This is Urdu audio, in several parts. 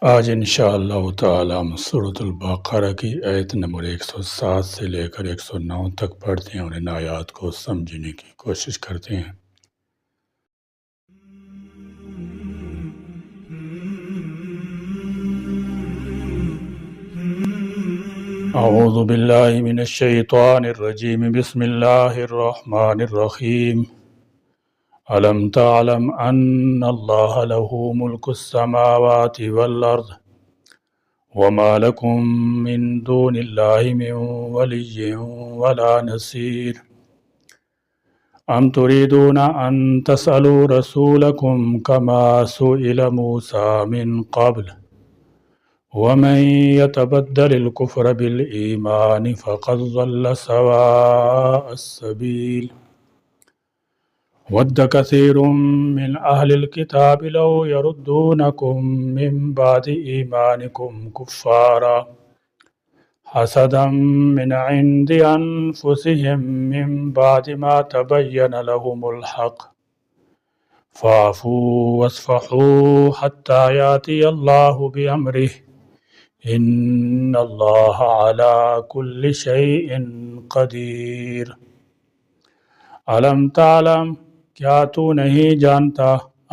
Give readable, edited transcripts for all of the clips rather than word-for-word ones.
آج انشاءاللہ تعالی ہم سورۃ البقرہ کی آیت نمبر 107 سے لے کر 109 تک پڑھتے ہیں اور ان آیات کو سمجھنے کی کوشش کرتے ہیں۔ اعوذ باللہ من الشیطان الرجیم، بسم اللہ الرحمن الرحیم۔ ألم تعلم أن الله له ملك السماوات والأرض وما لكم من دون الله من ولي ولا نصير أم تريدون أن تسألوا رسولكم كما سئل موسى من قبل ومن يتبدل الكفر بالإيمان فقد ضل سواء السبيل ود كثير من أهل الكتاب لو يردونكم من بعد إيمانكم كفارا حسدا من عند أنفسهم من بعد ما تبين لهم الحق فاعفوا واصفحوا حتى يأتي الله بأمره إن الله على كل شيء قدير۔ علم تعلم، کیا تو نہیں جانتا،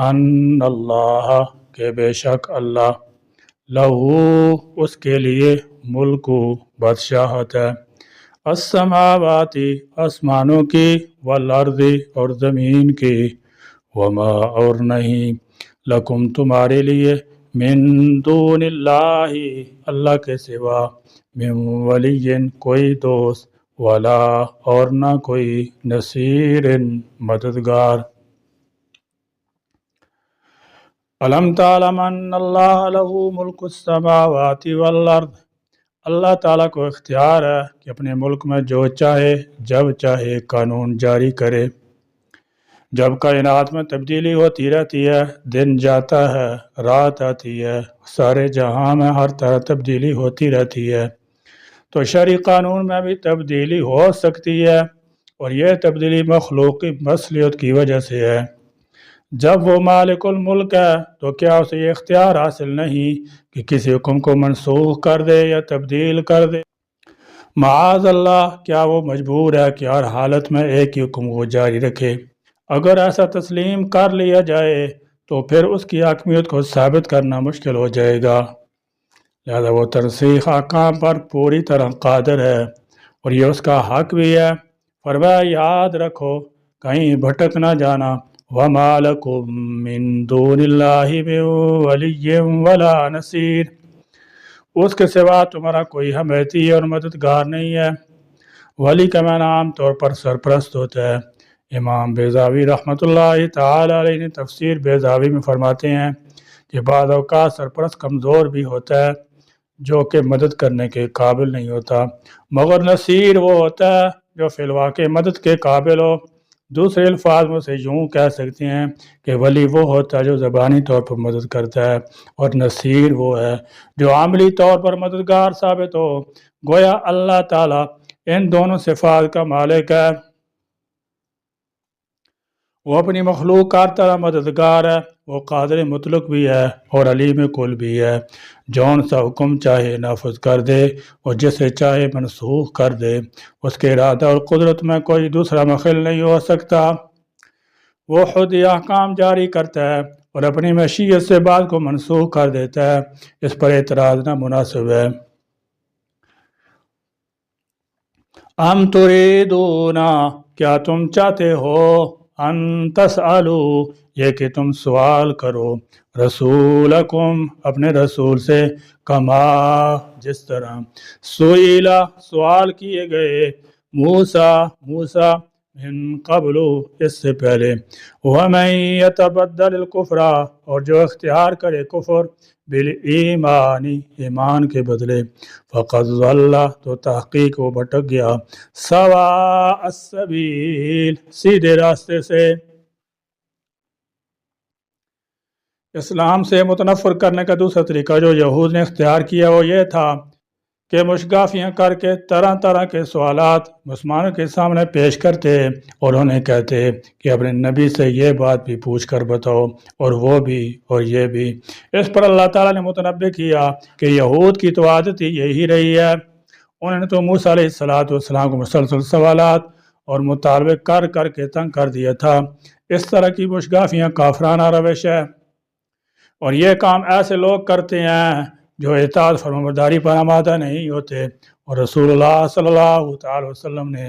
ان اللہ کہ بے شک اللہ، لہو اس کے لیے، ملک بادشاہت ہے، السماواتی آسمانوں کی، والارض اور زمین کی، وما اور نہیں، لکم تمہارے لیے، من دون اللہ اللہ کے سوا، من ولی کوئی دوست، ولا اور نہ کوئی نصیر مددگار۔ علم تعلم ان اللہ له ملک السماوات والارض، اللہ تعالیٰ کو اختیار ہے کہ اپنے ملک میں جو چاہے جب چاہے قانون جاری کرے۔ جب کائنات میں تبدیلی ہوتی رہتی ہے، دن جاتا ہے، رات آتی ہے، سارے جہاں میں ہر طرح تبدیلی ہوتی رہتی ہے، تو شرعی قانون میں بھی تبدیلی ہو سکتی ہے، اور یہ تبدیلی مخلوقی مصلحت کی وجہ سے ہے۔ جب وہ مالک الملک ہے تو کیا اسے یہ اختیار حاصل نہیں کہ کسی حکم کو منسوخ کر دے یا تبدیل کر دے؟ معاذ اللہ، کیا وہ مجبور ہے کہ ہر حالت میں ایک ہی حکم کو جاری رکھے؟ اگر ایسا تسلیم کر لیا جائے تو پھر اس کی حاکمیت کو ثابت کرنا مشکل ہو جائے گا، لہذا وہ ترسیخ احکام پر پوری طرح قادر ہے، اور یہ اس کا حق بھی ہے۔ فرمایا یاد رکھو، کہیں بھٹک نہ جانا، وَمَا لَكُم مِّن دُونِ اللَّهِ مِن وَلِيٍّ وَلَا نَصِيرٍ، اس کے سوا تمہارا کوئی حمایتی اور مددگار نہیں ہے۔ ولی کا معنی عام طور پر سرپرست ہوتا ہے۔ امام بیضاوی رحمۃ اللہ تعالی علیہ نے تفسیر بیضاوی میں فرماتے ہیں کہ بعض اوقات سرپرست کمزور بھی ہوتا ہے جو کہ مدد کرنے کے قابل نہیں ہوتا، مگر نصیر وہ ہوتا ہے جو فی الواقع مدد کے قابل ہو۔ دوسرے الفاظ میں سے یوں کہہ سکتے ہیں کہ ولی وہ ہوتا ہے جو زبانی طور پر مدد کرتا ہے، اور نصیر وہ ہے جو عملی طور پر مددگار ثابت ہو۔ گویا اللہ تعالیٰ ان دونوں صفات کا مالک ہے، وہ اپنی مخلوق کا ہر طرح مددگار ہے، وہ قادر مطلق بھی ہے اور علیم کل بھی ہے، جون سا حکم چاہے نافذ کر دے اور جسے چاہے منسوخ کر دے، اس کے ارادہ اور قدرت میں کوئی دوسرا مخل نہیں ہو سکتا۔ وہ خود ہی احکام جاری کرتا ہے اور اپنی مشیت سے بعض کو منسوخ کر دیتا ہے، اس پر اعتراض نامناسب ہے۔ ام تریدون، کیا تم چاہتے ہو، ان تسالو، یہ کہ تم سوال کرو، رسولکم، اپنے رسول سے، کما، جس طرح، سئیلا، سوال کیے گئے، موسیٰ من قبل، اس سے پہلے، ومن یتبدل الکفر، اور جو اختیار کرے کفر، بالایمان، ایمان کے بدلے، فقد ضل، تو تحقیق وہ بھٹک گیا، سواء السبیل، سیدھے راستے سے۔ اسلام سے متنفر کرنے کا دوسرا طریقہ جو یہود نے اختیار کیا وہ یہ تھا کہ مشگافیاں کر کے طرح طرح کے سوالات مسلمانوں کے سامنے پیش کرتے اور انہیں کہتے کہ اپنے نبی سے یہ بات بھی پوچھ کر بتاؤ اور وہ بھی اور یہ بھی۔ اس پر اللہ تعالیٰ نے متنبع کیا کہ یہود کی تو عادت ہی یہی رہی ہے، انہوں نے تو موسیٰ علیہ السلام کو مسلسل سوالات اور مطالبے کر کر کے تنگ کر دیا تھا۔ اس طرح کی مشگافیاں کافرانہ روش ہے، اور یہ کام ایسے لوگ کرتے ہیں جو اطاعت فرمانبرداری پر آمادہ نہیں ہوتے، اور رسول اللہ صلی اللہ تعالی وسلم نے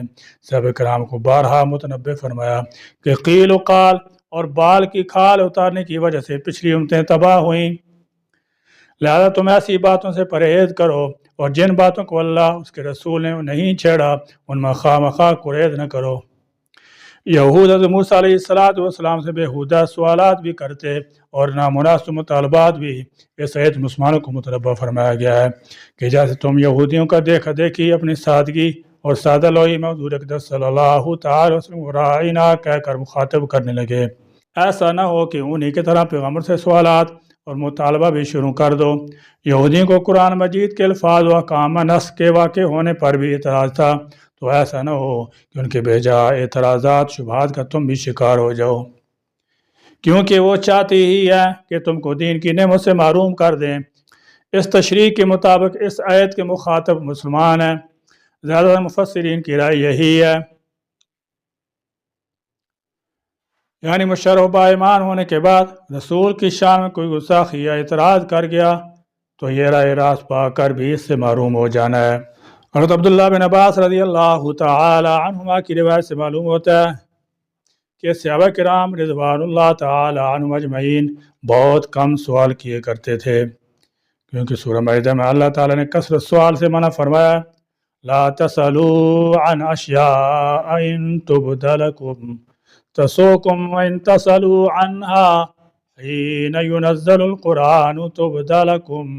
صحابہ کرام کو بارہا متنبع فرمایا کہ قیل و قال اور بال کی کھال اتارنے کی وجہ سے پچھلی امتیں تباہ ہوئیں، لہذا تم ایسی باتوں سے پرہیز کرو، اور جن باتوں کو اللہ اس کے رسول نے نہیں چھیڑا ان میں خواہ مخواہ گریز نہ کرو۔ یہود حضرت موسیٰ علیہ السلام سے بیہودہ سوالات بھی کرتے اور نامناسب مطالبات بھی۔ اس آیت مسلمانوں کو متنبہ فرمایا گیا ہے کہ جیسے تم یہودیوں کا دیکھا دیکھی اپنی سادگی اور سادہ لوئی میں حضور اقدس صلی اللہ تعالی وسلم رائنا کہہ کر مخاطب کرنے لگے، ایسا نہ ہو کہ انہی کی طرح پیغمبر سے سوالات اور مطالبہ بھی شروع کر دو۔ یہودیوں کو قرآن مجید کے الفاظ و احکام نسخ کے واقع ہونے پر بھی اعتراض تھا، تو ایسا نہ ہو کہ ان کے بھیجا اعتراضات شبہات کا تم بھی شکار ہو جاؤ، کیونکہ وہ چاہتی ہی ہے کہ تم کو دین کی نعمت سے محروم کر دیں۔ اس تشریح کے مطابق اس آیت کے مخاطب مسلمان ہیں، زیادہ تر مفسرین کی رائے یہی ہے، یعنی مشرف با ایمان ہونے کے بعد رسول کی شان میں کوئی گستاخی یا اعتراض کر گیا تو یہ راہ راست پا کر بھی اس سے محروم ہو جانا ہے۔ حضرت عبداللہ بن عباس رضی اللہ تعالی عنہما کی روایت سے معلوم ہوتا ہے کہ صحابہ کرام رضوان اللہ تعالی عنہم اجمعین بہت کم سوال کیے کرتے تھے، کیونکہ سورہ مائدہ میں اللہ تعالیٰ نے کثرت سوال سے منع فرمایا، لا تسألوا عن اشیاء ان تبد لکم تسوکم وان تسألوا عنها حین ینزل القرآن تبد لکم،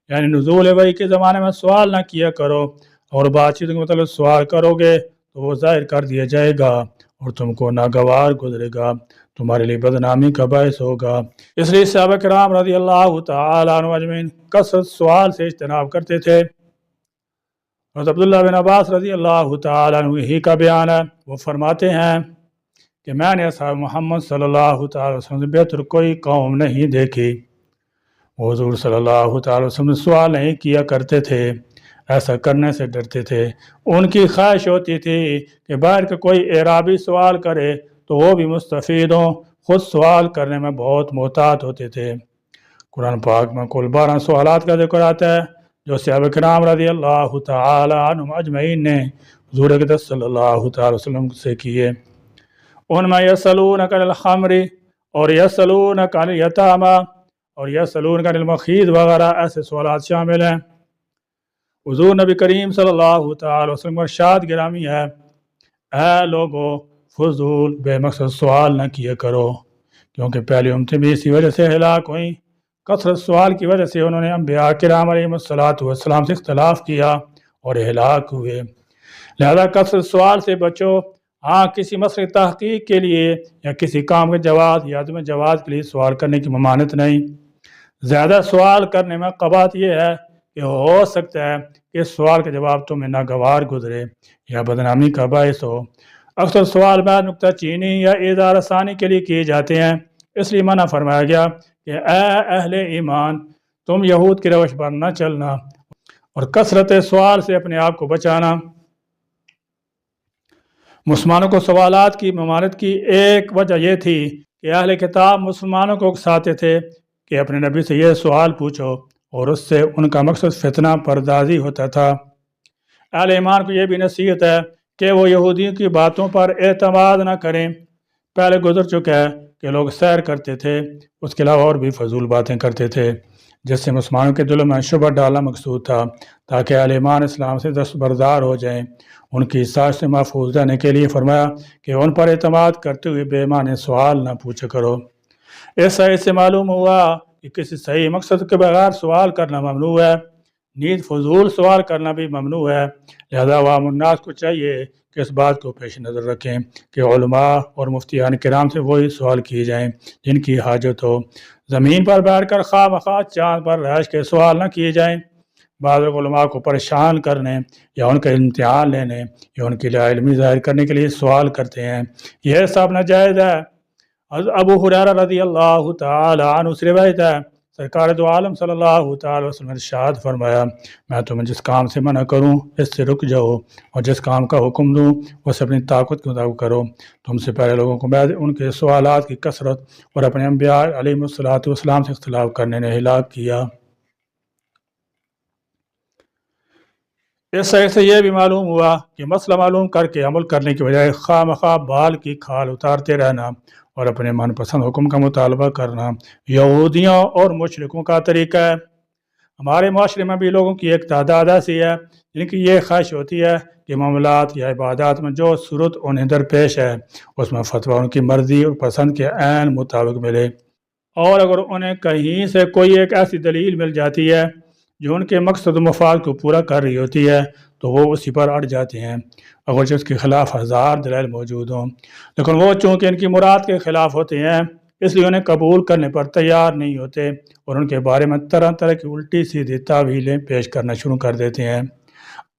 یعنی نزول وحی کے زمانے میں سوال نہ کیا کرو، اور بات چیت کے مطلب سوال کرو گے تو وہ ظاہر کر دیا جائے گا اور تم کو ناگوار گزرے گا، تمہارے لیے بدنامی کا باعث ہوگا۔ اس لیے صحابہ کرام رضی اللہ تعالی عنہ اجمعین کثرت سوال سے اجتناب کرتے تھے۔ حضرت عبداللہ بن عباس رضی اللہ تعالی عنہ ہی کا بیان ہے، وہ فرماتے ہیں کہ میں نے اصحاب محمد صلی اللہ تعالی وسلم سے بہتر کوئی قوم نہیں دیکھی، وہ حضور صلی اللہ تعالی وسلم سے سوال نہیں کیا کرتے تھے، ایسا کرنے سے ڈرتے تھے، ان کی خواہش ہوتی تھی کہ باہر کا کوئی اعرابی سوال کرے تو وہ بھی مستفید ہوں، خود سوال کرنے میں بہت محتاط ہوتے تھے۔ قرآن پاک میں کل 12 سوالات کا ذکر آتا ہے جو صحابہ کرام رضی اللہ تعالی عنہم اجمعین نے حضور اقدس صلی اللہ تعالی وسلم سے کیے۔ ان میں یسألونک عن الخمر اور یسألونک عن الیتامی اور یسألونک عن المخیض وغیرہ ایسے سوالات شامل ہیں۔ حضور نبی کریم صلی اللہ تعالی وسلم کا ارشاد گرامی ہے، اے لوگو فضول بے مقصد سوال نہ کیا کرو، کیونکہ پہلی امتیں بھی اسی وجہ سے ہلاک ہوئیں، کثرت سوال کی وجہ سے انہوں نے انبیاء کرام علیہ السلام سے اختلاف کیا اور ہلاک ہوئے۔ لہذا کثرت سوال سے بچو، ہاں کسی مسئلے تحقیق کے لیے یا کسی کام کے جواز یا عدم جواز کے لیے سوال کرنے کی ممانعت نہیں۔ زیادہ سوال کرنے میں قباحت یہ ہے کہ ہو سکتا ہے کہ اس سوال کا جواب تمہیں ناگوار گزرے یا بدنامی کا باعث ہو۔ اکثر سوال بعد نکتہ چینی یا اظہار ثانی کے لیے کیے جاتے ہیں، اس لیے منع فرمایا گیا کہ اے اہل ایمان تم یہود کی روش پر نہ چلنا اور کثرت سوال سے اپنے آپ کو بچانا۔ مسلمانوں کو سوالات کی ممانعت کی ایک وجہ یہ تھی کہ اہل کتاب مسلمانوں کو اکساتے تھے کہ اپنے نبی سے یہ سوال پوچھو، اور اس سے ان کا مقصد فتنہ پردازی ہوتا تھا۔ اہل ایمان کو یہ بھی نصیحت ہے کہ وہ یہودیوں کی باتوں پر اعتماد نہ کریں۔ پہلے گزر چکا ہے کہ لوگ سیر کرتے تھے، اس کے علاوہ اور بھی فضول باتیں کرتے تھے، جس سے مسلمانوں کے دلوں میں شبہ ڈالنا مقصود تھا تاکہ اہل ایمان اسلام سے دستبردار ہو جائیں۔ ان کی ساز سے محفوظ رہنے کے لیے فرمایا کہ ان پر اعتماد کرتے ہوئے بے معنی سوال نہ پوچھا کرو۔ اس آیت سے معلوم ہوا کہ کسی صحیح مقصد کے بغیر سوال کرنا ممنوع ہے، نیز فضول سوال کرنا بھی ممنوع ہے۔ لہذا عوام الناس کو چاہیے کہ اس بات کو پیش نظر رکھیں کہ علماء اور مفتیان کرام سے وہی سوال کیے جائیں جن کی حاجت ہو۔ زمین پر بیٹھ کر خواہ مخواہ چاند پر رہائش کے سوال نہ کیے جائیں۔ بعض علماء کو پریشان کرنے یا ان کا امتحان لینے یا ان کے لیے علمی ظاہر کرنے کے لیے سوال کرتے ہیں، یہ سب ناجائز ہے۔ ابو ہریرہ رضی اللہ تعالی عنہ سے روایت ہے، سرکار دو عالم صلی اللہ تعالی وسلم نے ارشاد فرمایا، میں تمہیں جس کام سے منع کروں اس سے رک جاؤ، اور جس کام کا حکم دوں اسے اپنی طاقت کے مطابق کرو۔ تم سے پہلے لوگوں کو میں ان کے سوالات کی کثرت اور اپنے انبیاء علیہ الصلوۃ والسلام سے اختلاف کرنے نے ہلاک کیا۔ اس سے یہ بھی معلوم ہوا کہ مسئلہ معلوم کر کے عمل کرنے کی بجائے خواہ مخواہ بال کی کھال اتارتے رہنا اور اپنے من پسند حکم کا مطالبہ کرنا یہودیوں اور مشرکوں کا طریقہ ہے۔ ہمارے معاشرے میں بھی لوگوں کی ایک تعداد ایسی ہے جن کی یہ خواہش ہوتی ہے کہ معاملات یا عبادات میں جو صورت انہیں درپیش ہے اس میں فتویٰ ان کی مرضی اور پسند کے عین مطابق ملے، اور اگر انہیں کہیں سے کوئی ایک ایسی دلیل مل جاتی ہے جو ان کے مقصد و مفاد کو پورا کر رہی ہوتی ہے تو وہ اسی پر اڑ جاتے ہیں، اگرچہ اس کے خلاف ہزار دلائل موجود ہوں، لیکن وہ چونکہ ان کی مراد کے خلاف ہوتے ہیں اس لیے انہیں قبول کرنے پر تیار نہیں ہوتے اور ان کے بارے میں طرح طرح کی الٹی سیدھی تعویلیں پیش کرنا شروع کر دیتے ہیں۔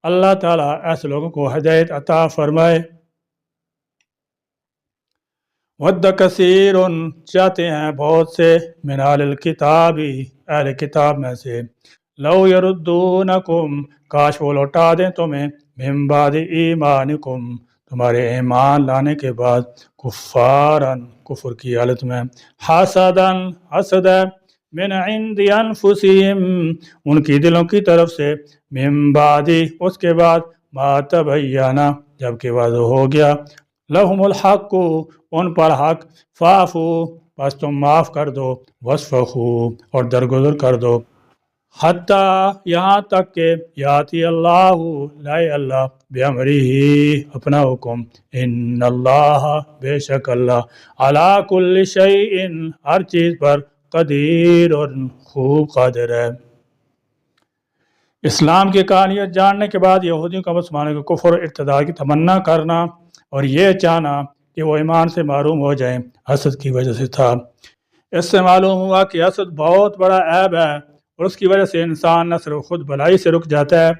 اللہ تعالیٰ ایسے لوگوں کو ہدایت عطا فرمائے۔ ود کثیر، چاہتے ہیں بہت سے من اہل الکتاب، اہل کتاب میں سے، لو یردونکم، کاش وہ لوٹا دیں تمہیں، من بعد ایمانکم، تمہارے ایمان لانے کے بعد، کفارن، کفر کی حالت میں، حسدن، حسد ہے، من عند انفسہم، ان کی دلوں کی طرف سے، من بعد، اس کے بعد، ما تبینہ، جب کہ واضح ہو گیا، لہم الحق، ان پر حق، فاعفو، بس تم معاف کر دو، واسفحوا، اور درگزر کر دو، حتیٰ، یہاں تک کہ یاتی اللہ، لائے اللہ، بامرہ، اپنا حکم، ان اللہ، بے شک اللہ، علی کل شیء، ہر چیز پر، قدیر، اور خوب قادر ہے۔ اسلام کی کہانیت جاننے کے بعد یہودیوں کا مسلمانوں کے کفر اور ارتداد کی تمنا کرنا اور یہ چاہنا کہ وہ ایمان سے محروم ہو جائیں حسد کی وجہ سے تھا۔ اس سے معلوم ہوا کہ حسد بہت بڑا عیب ہے اور اس کی وجہ سے انسان نہ صرف خود بھلائی سے رک جاتا ہے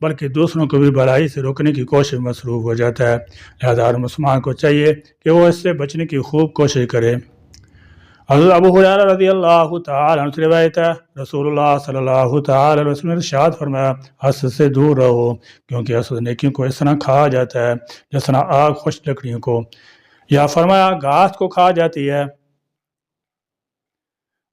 بلکہ دوسروں کو بھی بھلائی سے روکنے کی کوشش میں مصروف ہو جاتا ہے۔ لہذا ہر مسلمان کو چاہیے کہ وہ اس سے بچنے کی خوب کوشش کرے۔ حضرت ابو ہریرہ رضی اللہ تعالی عنہ سے روایت ہے، رسول اللہ صلی اللہ تعالی علیہ وسلم نے ارشاد فرمایا، حسد سے دور رہو، کیونکہ حسد نیکیوں کو اس طرح کھا جاتا ہے جس طرح آگ خشک لکڑیوں کو، یا فرمایا گھاس کو کھا جاتی ہے۔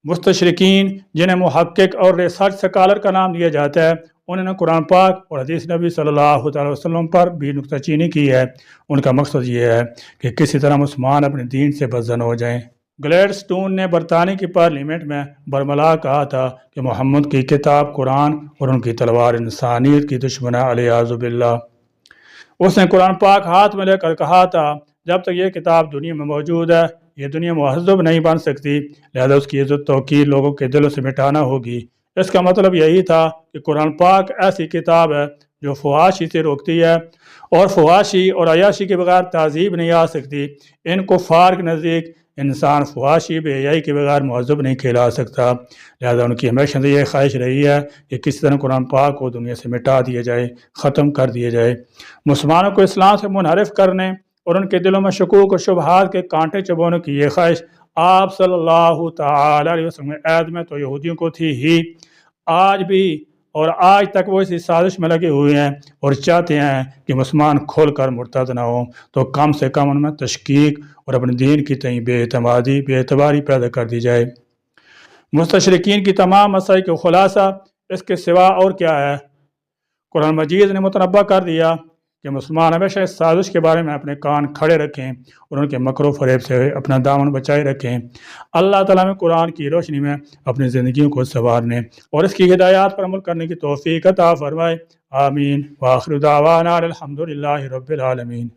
مستشرقین، جنہیں محقق اور ریسرچ سکالر کا نام دیا جاتا ہے، انہوں نے قرآن پاک اور حدیث نبی صلی اللہ تعالی وسلم پر بھی نکتہ چینی کی ہے۔ ان کا مقصد یہ ہے کہ کسی طرح مسلمان اپنے دین سے بدزن ہو جائیں۔ گلیڈ سٹون نے برطانیہ کی پارلیمنٹ میں برملا کہا تھا کہ محمد کی کتاب قرآن اور ان کی تلوار انسانیت کی دشمن ہے، والعیاذ باللہ۔ اس نے قرآن پاک ہاتھ میں لے کر کہا تھا، جب تک یہ کتاب دنیا میں موجود ہے یہ دنیا مہذب نہیں بن سکتی، لہذا اس کی عزت توقیر لوگوں کے دلوں سے مٹانا ہوگی۔ اس کا مطلب یہی تھا کہ قرآن پاک ایسی کتاب ہے جو فحاشی سے روکتی ہے، اور فحاشی اور عیاشی کے بغیر تہذیب نہیں آ سکتی۔ ان کفار کے نزدیک انسان فحاشی بے حیائی کے بغیر مہذب نہیں کھیلا سکتا، لہذا ان کی ہمیشہ سے یہ خواہش رہی ہے کہ کسی طرح قرآن پاک کو دنیا سے مٹا دیا جائے، ختم کر دیا جائے۔ مسلمانوں کو اسلام سے منحرف کرنے اور ان کے دلوں میں شکوک اور شبہات کے کانٹے چبونے کی یہ خواہش آپ صلی اللہ تعالی علیہ وسلم کے عہد میں تو یہودیوں کو تھی ہی، آج بھی اور آج تک وہ اسی سازش میں لگے ہوئے ہیں اور چاہتے ہیں کہ مسلمان کھل کر مرتد نہ ہوں تو کم سے کم ان میں تشکیک اور اپنے دین کی تئیں بے اعتمادی، بے اعتباری پیدا کر دی جائے۔ مستشرقین کی تمام مسائل کا خلاصہ اس کے سوا اور کیا ہے؟ قرآن مجید نے متنبہ کر دیا کہ مسلمان ہمیشہ اس سازش کے بارے میں اپنے کان کھڑے رکھیں اور ان کے مکر و فریب سے اپنا دامن بچائے رکھیں۔ اللہ تعالیٰ میں قرآن کی روشنی میں اپنی زندگیوں کو سنوارنے اور اس کی ہدایات پر عمل کرنے کی توفیق عطا فرمائے، آمین۔ وآخر دعوانا الحمد للہ رب العالمین۔